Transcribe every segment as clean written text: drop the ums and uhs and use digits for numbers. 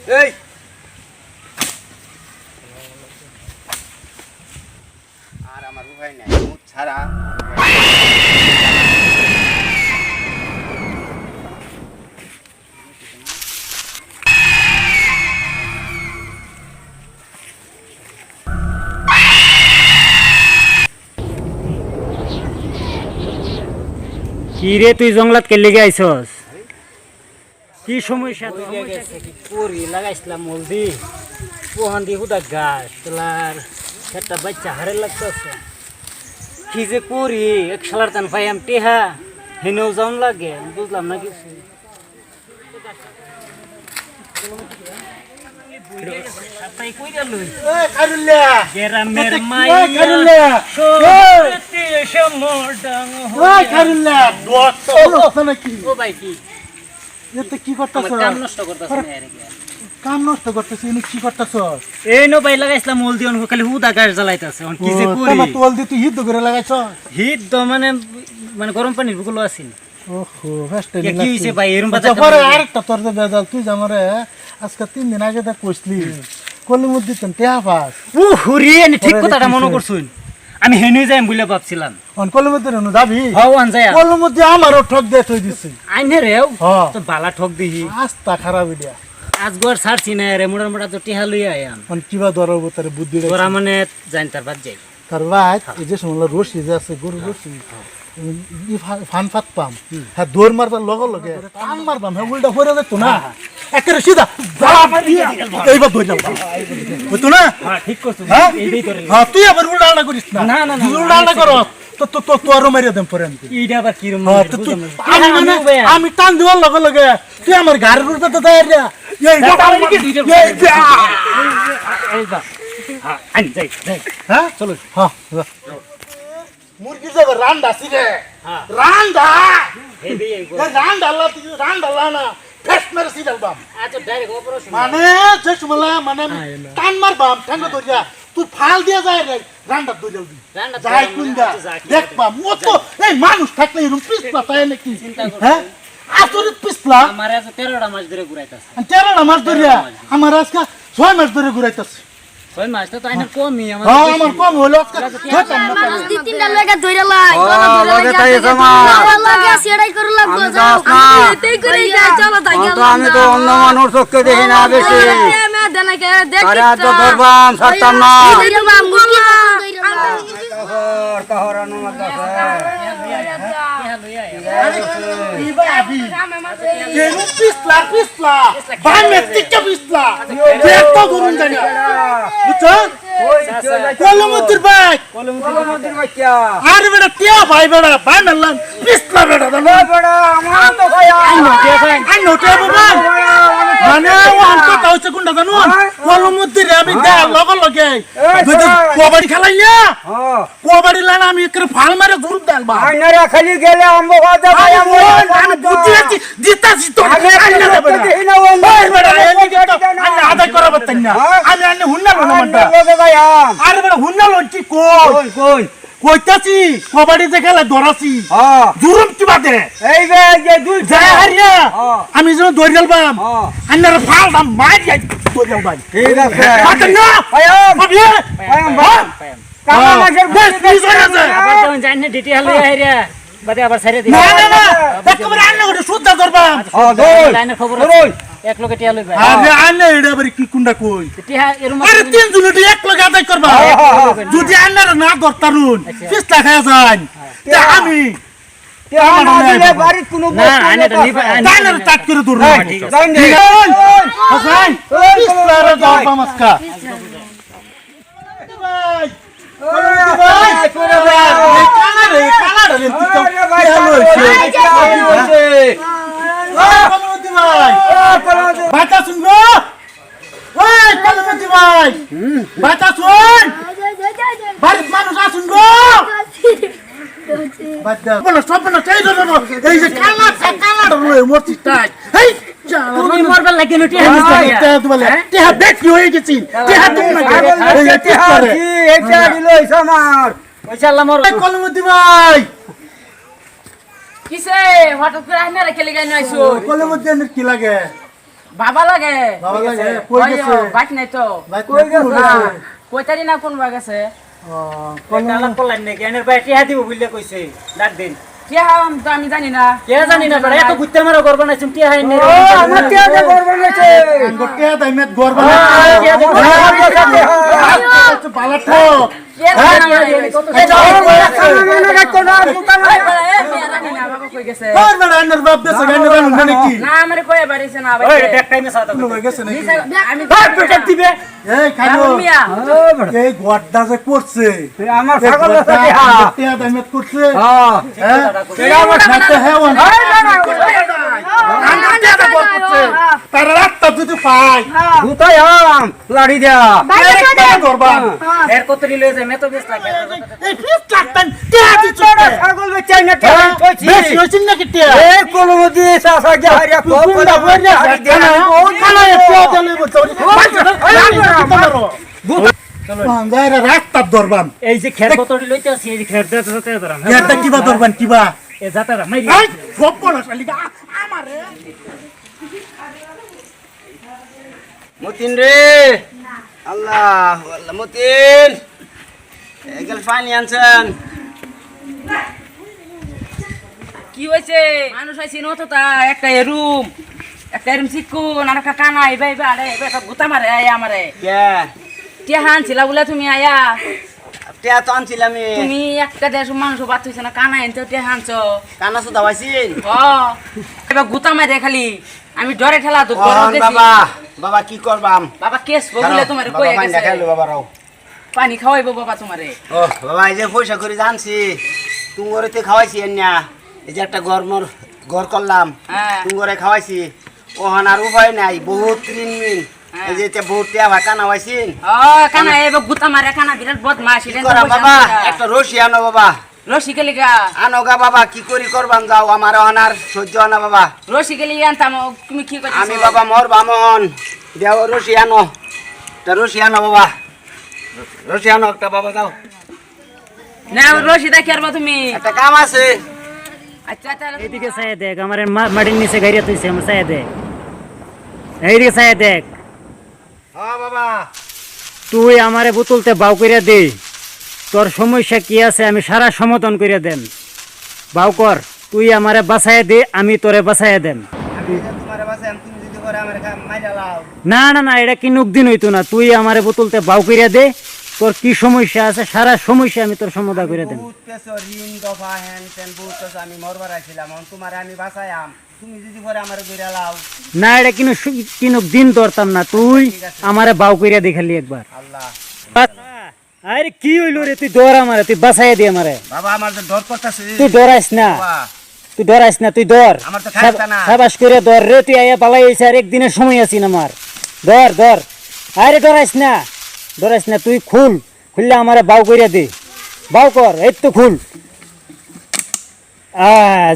এই আর আমার উপায় নাই মুখ ছাড়া কি রে তুই জঙ্গলাত কে লেগে আইছস কি সমস্যা করি লাগাইছিলাম মলদি পোহান দিয়ে হুদা গাছ তোলার একটা বাচ্চা হারে লাগতেছে কি যে করি এক সালার তান পাইয়াম টেহা হেনেও যাওন লাগে বুঝলাম না কিছু কাম নষ্ট করতেছ কি করতেছ? এই নো ভাই লাগাইছিলাম মল দিও খালি হুদা গাছ জ্বালাইতেছে কি যে করি তোল দিয়ে তুই হিট করে লাগাইছ? হিট তো মানে মানে গরম পানির বুকুলো আছিল। ওহো বেস্ট কি হইছে ভাই এরকম বাচ্চা পরে আরেকটা তোর যে বেজাল তুই আমারে আজকে 3 দিন আগে তা কইছলি কলির মধ্যে তেন টেহা পাস। ও হুরি আমি ঠিক কথাটা মনে করছুন আমি হেনে যাইম বলে ভাবছিলাম অন কলির মধ্যে নু যাবি হওয়ান যায় কলির মধ্যে আমারও ঠক দে তুই দিছিস আইনে রেও হ্যাঁ তো বালা ঠক দিহি আস্তা খারাপ ইডিয়া আজ গর ছাড়ছি না রে মোড়া মোড়া তো টিহা লইয়া আয়াম অন কিবা দরব তার বুদ্ধি রে তোরা মানে জান তার বাদ যাই তার ভাই এই যে সমলা রশি যে আছে গরু রশি ফান ফাত পাম হ্যাঁ দৌড় মারবার লগে লগে টান মারবাম হ্যাঁ উল্টা পড়ে যেত না একেবারে সিধা এইবার ধরে যাবো বুঝতো না? হ্যাঁ ঠিক করছিস হ্যাঁ? এইটাই করে হ্যাঁ তুই আবার উল্টা আল্টা করিস না না, না, না, তুই উল্টা আল্টা করো তো তো তো তোরও মারিয়ে দেন পরে আমি এইটা আবার কি রকম হ্যাঁ, তো তুই- আমি মানে আমি টান দেওয়ার লগে লগে তুই আমার গাড়ির উপরে তো দেয় রে আনি যাই যাই হ্যাঁ চলো হ্যাঁ মুরগির যাবে রান্ডা সিরে রান্ডা হেভি এই রান্ডা আল্লাহ তুই রান্ডা আল্লাহ না ফেস মেরে সিরে বাম আজ ডাইরেক্ট অপারেশন মানে যে সমলা মানে টান মারবাম ঠ্যাঙ্গ ধরিয়া তুই ফাল দিয়ে যায় রে রান্ডা ধরিয়া দি রান্ডা যাই কুন্দা দেখবা মত এই মানুষ থাকলে এরকম পিছলা তাই নাকি হ্যাঁ আসলে পিছলা আমার আজ 13টা মাস ধরে ঘুরাইতাছে 13টা মাস ধরিয়া আমার আজকে 6 মাস ধরে ঘুরাইতাছে 6 মাস তো আইনা কমই আমার হ্যাঁ আমার কম হলো আজকে মানুষ দুই তিনটা লাগা ধইরা লাই লগে তাই জমা লাগা সেটাই করে লাগবো যাও আমি এটাই করে যাই চলো তাই গেল আমি তো অন্য মানুষ চোখে দেখি না বেশি আমি দেনাকে দেখি আরে আজ তো ধরবাম ছাড়তাম না ধইরা মা মুরগি কাহরানো মাদ্রাসা পিছলা বামে টিকে পিছলা দেখতো ধরুন জানি বুঝছো কলমুদ্দির ভাই কলমুদ্দির বাচ্চা আরে বেটা টিয়া ভাই বেটা ভাই মেললাম পিছলা বেটা জানো বড় আমার তো ভাই আই নোটে বাবা মানে ও আনতো তাও সেকুন্ডা জানো কলমুদ্দির আমি দে লগে লগে কবাডি খেলাইয়া হ্যাঁ কবাডি লানা আমি একরে ফাল মারে জোর দেলবা আইনারা খালি গেলে আম্ব খাওয়া ভাই আমি বুঝি আছি জিতাছি তো আমি আদায় করা পারতাম না আমি আনে হুন্না লোনা মানটা আরে বেটা হুন্না লোন কি কই কই কইতাছি কবাডি যে খেলা ধরাছি হ্যাঁ জুরুম কি বাদে এই যে দুই যায় হারিয়া আমি যেন দৌড় গেলবাম হ্যাঁ আন্নার ফাল দাম মার যাই দৌড় গেলবাম ঠিক আছে পারতাম না আয়াম পাবি আয়াম ভাই কামা মাঝের বেশ প্লিজ হয়ে গেছে আবার তো জানি ডিটি হাল লইয়া আইরা বাদে আবার ছাইরে দি না না না একেবারে আন্না ওটা শুদ্ধা ধরবাম হ্যাঁ দই লাইনের খবর দই এক লোকে টিয়া লইবা আরে আন্না এটা আবার কি কুন্ডা কই টিয়া এরম আরে তিন জুলুটি এক লগে আদায় করবা যদি আন্নার না ধরতারুন পিছলা খায়া যান তা আমি আমার দিলে বাড়ি কোনো না আইনাটা নিবা আন্নার টাট করে দূর ঠিক আছে হাসান পিছলারে ধরবা মাসকা বাতা শুনবো ওই কলমতি ভাই বাতা শুন বাড়ির মানুষ আসুন গো বাচ্চা বলো সব না চাই ধরো এই যে কালা কালা রয়ে মরছি তাই এই তুমি মরবার লাগে না টিয়া টিয়া বেটি হয়ে গেছি টিয়া তুমি না এটা দিল আমার পয়সা আল্লাহ মর কলমতি ভাই কিসে হঠাৎ করে আইনা রেখে লাগা নাইছো কলমতি কি লাগে বাবা লাগে বাবা লাগে কই গেছে বাইক নাই তো ভাই কই গেছে? কইতারি না কোন বা গেছে আলাপ করলেন নাকি এনের ভাই টিহা দিব বললে কইছে ডাক দিন কি হাম তো আমি জানি না কে জানি না বেটা এত গুত্তে মারা করব না তুমি টিহা এনে ও আমার টিয়াতে করবো নাকি? গোটে দাইমেত গরবা টিহা দিব বালা ঠক কে জানি না বাবা কই গেছে আর বড় আন্ডার বাপ দেছে গান্ডা বানু নাকি না আমারে কই বাড়িছে না ওই ব্যাক টাইমে সাথে কোন হয়ে গেছে নাকি আমি প্রোটেক্ট দিবে এই খাইলো মিয়া ও বেটা, এই গড্ডা যে করছে আমার ছাগল আছে টিয়া। গোটে দাইমেত করছে হ্যাঁ। হ্যাঁ এটা আমার সাথে হেওয়ান এই না, না, তারা রাস্তা যদি পাই জুতাই হাম, লাড়ি দেয়া। গরবা এর কত নিলে যে মেতো বেশ লাগে এই ফিস লাগতেন টিয়া দিছ ছাগল বেচাই না টিয়া থইছি। বেশি হইছিন নাকি টিয়া এই কলম দিয়ে সাসা গিয়া হারিয়া কো গুন্ডা বইনা জানা ও খানা টিয়া দেলে বচরি যাইরা রাস্তা দরবান এই যে খের কত লইতে আছে এই যে খের দিতে দিতে ধরাম এটা কিবা দরবান কিবা এ যাতারা মাইরি এই গপ্পন শালিকা আমারে মতিন রে আল্লাহ আল্লাহ মতিন এগেল পানি আনছেন কি হইছে মানুষ আইছে নত তা একটা রুম চিকুন আর একটা কানা ভাই আরে একটা গুতা মারে আয় আমারে কে টিয়া হানছিলা বলে তুমি আয়া টিয়া তো আনছিলাম তুমি একটা দেশ মানুষ বাদ হইছে না কানা এনতে টিয়া হানছ কানা সুদা পাইছিন এবার গুতা মারে খালি আমি ডরে ঠেলা তো বাবা বাবা কি করবাম বাবা কেস বলে তোমার কই বাবা পানি গেছে দেখাইলো বাবা রাও পানি খাওয়াইবো বাবা তোমারে ও বাবা এই যে পয়সা করে জানছি তুঙ্গরেতে খাওয়াইছি এন্যা এই যে একটা ঘর করলাম হ্যাঁ। তুঙ্গরে খাওয়াইছি ওহান আর উপায় নাই বহুত ঋণ মিন এই যে এটা বহুত টিয়া ভাই কানা পাইছিন ও কানা এবার গুতা মারে কানা বিরাট বদমাশ এটা করা বাবা একটা রশি আনো বাবা রশি গেলি গা আনো গা বাবা কি করি করবান যাও আমার অনার সহ্য না বাবা রশি গেলি আনতাম তুমি কি করছিস আমি বাবা মোর বামন দেও রশি আনো তা রশি আনো বাবা রশি আনো একটা বাবা দাও না রশি দেখি আর তুমি একটা কাম আছে আচ্ছা তাহলে এইদিকে চাই দেখ আমার মাটির নিচে গাড়িয়া তুইছে আমার চাই দেখ এইদিকে চাই দেখ হ্যাঁ বাবা তুই আমারে বোতলতে বাউ করিয়া দে তোর সমস্যা কি আছে আমি সারা সমাধান করিয়া দেন বাউ কর তুই আমারে বাঁচাইয়া দে আমি তোরে বাঁচাইয়া দেন আমি তোমার বাসে তুমি যদি করে আমার মাইরা লাও না না না এটা কি দিন হইতো না তুই আমারে বোতলতে বাউ করিয়া দে তোর কি সমস্যা আছে সারা সমস্যা আমি তোর সমাধান করে দেন বহুত পেছো ঋণ দফা হ্যান তেন বহুত পেছো আমি মরবার আইছিলাম তোমারে আমি বাঁচাইয়াম তুমি যদি করে আমার গইরা লাও না এটা কিনো দিন ধরতাম না তুই আমারে বাউ করিয়া দেখালি একবার আল্লাহ আরে কি হইলো রে তুই ডর আমারে তুই বাঁচাইয়া দে আমারে বাবা আমার তো ডর করতেছে তুই ডরাইস না তুই ডরাইস না তুই ডর আমার তো খাইতা না। সাবাস করে ধর রে তুই আয়া পালাই আইছে আর একদিনের সময় আছিস আমার ধর ধর আরে ডরাইস না তুই খুললে আমারে বাউ করিয়া দে বাউ কর এই তো খুল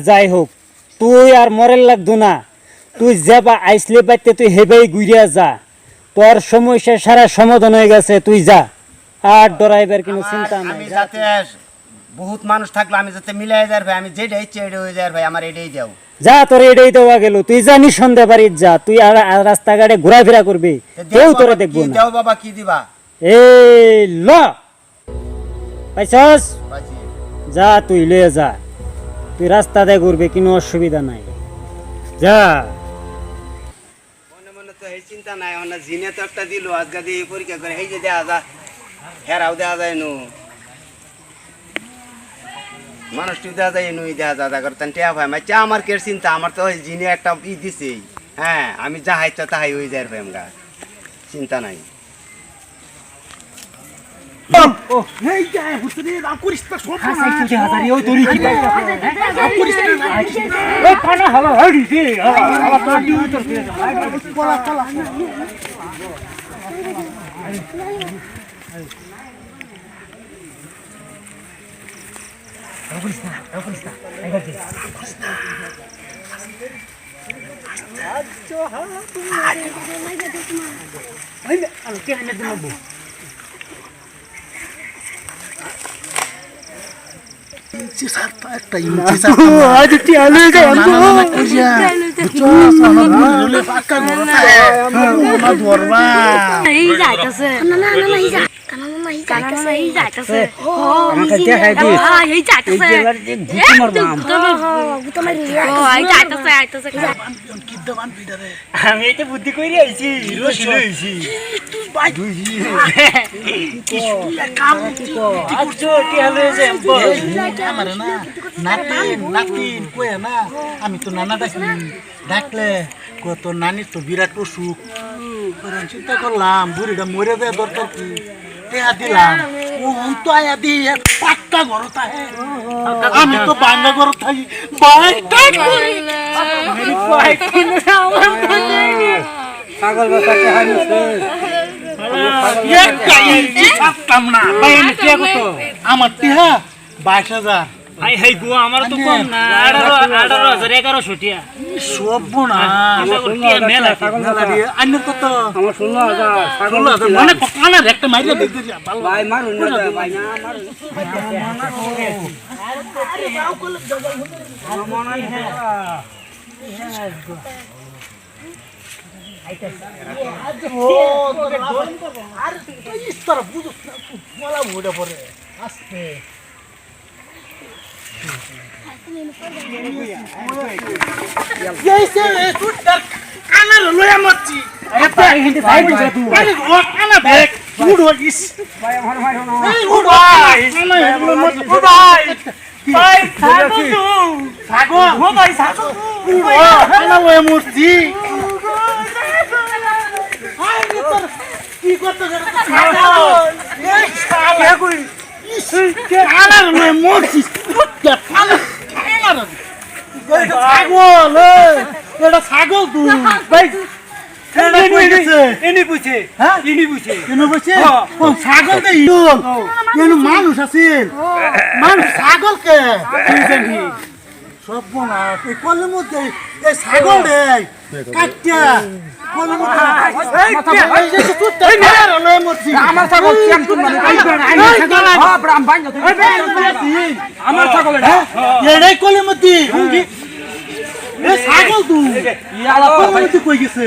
যাই হোক তুই আর মরেল লাগতো না তুই যাবা আইসলে পাইতে তুই হেবেই ঘুরিয়া যা তোর সমস্যা সারা সমাধান হয়ে গেছে তুই যা আর ডরাইবার কোনো চিন্তা নাই আমি যাতে বহুত মানুষ থাকলো আমি যাতে মিলাই যার ভাই আমি যেটা ইচ্ছে এটা হয়ে যার ভাই আমার এটাই দাও যা তোর এটাই দেওয়া গেল তুই যা নিঃসন্দেহ বাড়ির যা তুই আর রাস্তাঘাটে ঘোরাফেরা করবি কেউ তোরে দেখবো না দাও বাবা কি দিবা এই ল পাইছস পাইছি যা তুই লয়ে যা তুই রাস্তাতে ঘুরবি কোনো অসুবিধা নাই যা মনে মনে তো এই চিন্তা নাই অন্য জিনে তো একটা দিল আজকে দিয়ে পরীক্ষা করে এই যে দেওয়া যা হেরাও দেওয়া যায় নু মানুষটি দেওয়া যায় নুই দেওয়া যা করতেন টিয়া ভাই মাই চা আমার কে চিন্তা আমার তো ওই জিনে একটা দিছে হ্যাঁ আমি যা হাইতা তাহাই হয়ে যায় ভাই আমরা চিন্তা নাই একটা ইঞ্চি সারতা আজ টিয়া লয়ে যা না না না কইয়া বুঝছস আমার রুলে পাক্কা ঘর ধরবা এই যাইতাছে না না না এই যা কানা এই যাইতাছে আমাকে দেখাই দিস এই যাইতাছে এই জেলার যে গুটি মারবাম গুতো মারি এই যাইতাছে আইতাছে কিদ্দাবান বিডারে আমি এটা বুদ্ধি কইরে আইছি রশি লইছি কাম আচ্ছা কি হলো যে আমারে না নাতিন কয়ে না আমি তো নানা ডাকলে কত নানির তো বিরাট অসুখ চিন্তা করলাম বুড়িটা মরে যায় দরকার কি টেহা দিলাম ও তো আয়া দি পাক্কা ঘর থাকে আমি তো বাংলা ঘর থাকি ছাগল বাচ্চাকে হারিয়েছে আমার টিহা 22,000 আই হাই গো আমার তো কম না 18,000 1100 টিয়া সব না মেলা আন্য কত আমার 16,000 ছাগল মানে কানার একটা মাইরে দেখতে ভাই মারুন না ভাই না ছাগল তুই ছাগল মানুষ আছিল মানুষ ছাগল কে সব না কলের মধ্যে এই ছাগল রে কাটিয়া আমার ছাগল আমার ছাগল এটাই কলের মধ্যে ছাগল তুই কই গেছে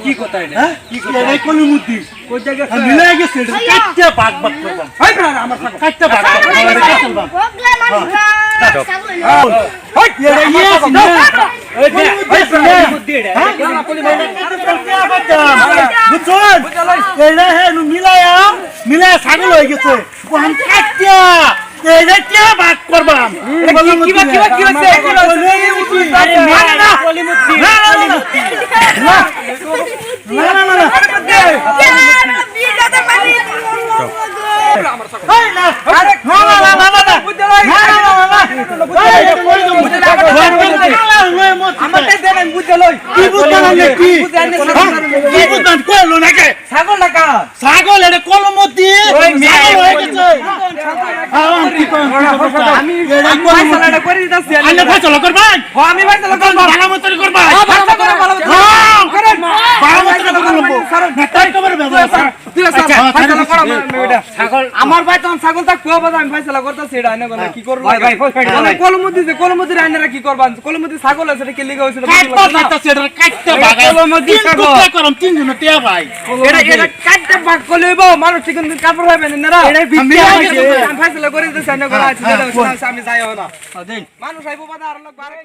কি কথা এটা হ্যাঁ এটাই কলের মধ্যে কই জায়গা মিলাই গেছে কাটিয়া ভাগ ভাগ করবাম আমার ছাগল কাটিয়া ভাগ ভাগ করবাম ওগলা মানুষ ছাগল মিলায়া ছাগল হয়ে গেছে ভাগ করবাম ছাগল এটা কলমতি আমার ভাই তখন ছাগল তা কুয়া বাজা আমি ফয়সালা করতেছি এটা আইনা বলে কি করব ভাই কলমতি রান্নারা কি করবা কলমতি ছাগল আছে এটা কি লিগা হইছিল এটা কাটতে ভাগ করলেই মানুষ ঠিক কাপড় হবে না আমি ফয়সালা করে দিতেছি আইনা করা আছে আমি যাইও না মানুষ আইবো বাদা আর লোক বারে